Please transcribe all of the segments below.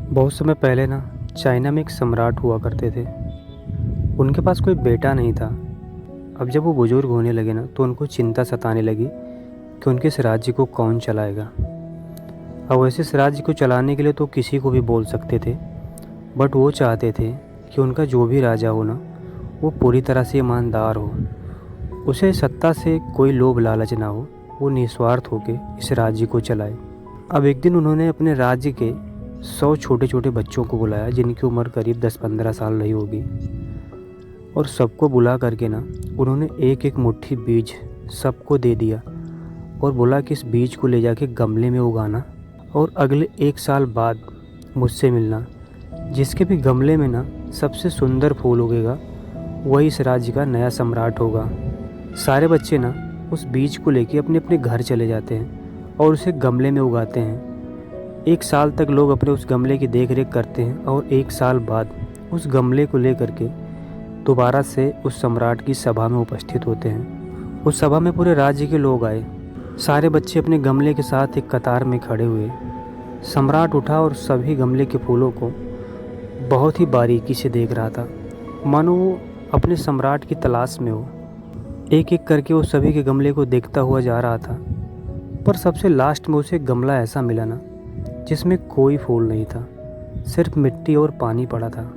बहुत समय पहले ना चाइना में एक सम्राट हुआ करते थे। उनके पास कोई बेटा नहीं था। अब जब वो बुजुर्ग होने लगे ना तो उनको चिंता सताने लगी कि उनके इस राज्य को कौन चलाएगा। अब वैसे इस राज्य को चलाने के लिए तो किसी को भी बोल सकते थे, बट वो चाहते थे कि उनका जो भी राजा हो ना वो पूरी तरह से ईमानदार हो, उसे सत्ता से कोई लोभ लालच ना हो, वो निस्वार्थ होकर इस राज्य को चलाए। अब एक दिन उन्होंने अपने राज्य के 100 छोटे छोटे बच्चों को बुलाया जिनकी उम्र करीब 10-15 साल रही होगी, और सबको बुला करके ना उन्होंने एक एक मुट्ठी बीज सबको दे दिया और बोला कि इस बीज को ले जाके गमले में उगाना और अगले 1 साल बाद मुझसे मिलना। जिसके भी गमले में ना सबसे सुंदर फूल उगेगा वही इस राज्य का नया सम्राट होगा। सारे बच्चे ना उस बीज को लेके अपने अपने घर चले जाते हैं और उसे गमले में उगाते हैं। 1 साल तक लोग अपने उस गमले की देख रेख करते हैं और 1 साल बाद उस गमले को लेकर के दोबारा से उस सम्राट की सभा में उपस्थित होते हैं। उस सभा में पूरे राज्य के लोग आए। सारे बच्चे अपने गमले के साथ एक कतार में खड़े हुए। सम्राट उठा और सभी गमले के फूलों को बहुत ही बारीकी से देख रहा था, मानो वो अपने सम्राट की तलाश में हो। एक एक करके वो सभी के गमले को देखता हुआ जा रहा था, पर सबसे लास्ट में उसे गमला ऐसा मिला ना जिसमें कोई फूल नहीं था, सिर्फ मिट्टी और पानी पड़ा था।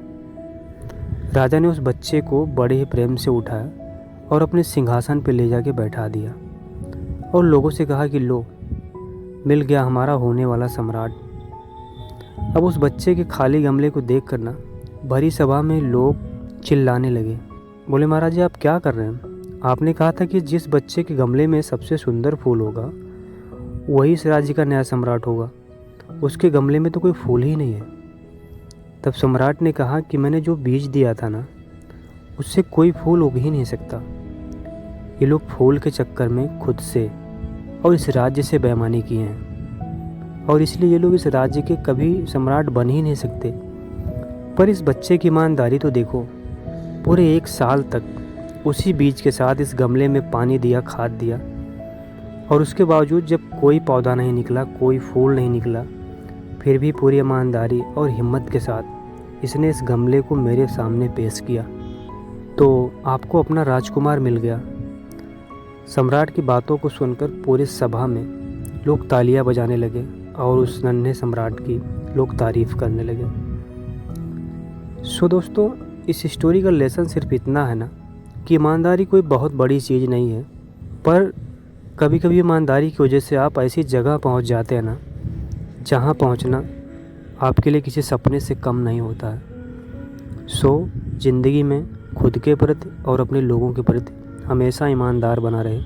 राजा ने उस बच्चे को बड़े ही प्रेम से उठाया और अपने सिंहासन पर ले जाके बैठा दिया और लोगों से कहा कि लो, मिल गया हमारा होने वाला सम्राट। अब उस बच्चे के खाली गमले को देख कर ना भरी सभा में लोग चिल्लाने लगे। बोले, महाराज जी आप क्या कर रहे हैं? आपने कहा था कि जिस बच्चे के गमले में सबसे सुंदर फूल होगा वही इस राज्य का नया सम्राट होगा, उसके गमले में तो कोई फूल ही नहीं है। तब सम्राट ने कहा कि मैंने जो बीज दिया था ना उससे कोई फूल उग ही नहीं सकता। ये लोग फूल के चक्कर में खुद से और इस राज्य से बेईमानी किए हैं और इसलिए ये लोग इस राज्य के कभी सम्राट बन ही नहीं सकते। पर इस बच्चे की ईमानदारी तो देखो, पूरे 1 साल तक उसी बीज के साथ इस गमले में पानी दिया, खाद दिया, और उसके बावजूद जब कोई पौधा नहीं निकला, कोई फूल नहीं निकला, फिर भी पूरी ईमानदारी और हिम्मत के साथ इसने इस गमले को मेरे सामने पेश किया। तो आपको अपना राजकुमार मिल गया। सम्राट की बातों को सुनकर पूरी सभा में लोग तालियां बजाने लगे और उस नन्हे सम्राट की लोग तारीफ़ करने लगे। सो दोस्तों, इस स्टोरी का लेसन सिर्फ इतना है ना कि ईमानदारी कोई बहुत बड़ी चीज़ नहीं है, पर कभी कभी ईमानदारी की वजह से आप ऐसी जगह पहुंच जाते हैं ना जहां पहुंचना आपके लिए किसी सपने से कम नहीं होता है। ज़िंदगी में खुद के प्रति और अपने लोगों के प्रति हमेशा ईमानदार बना रहे।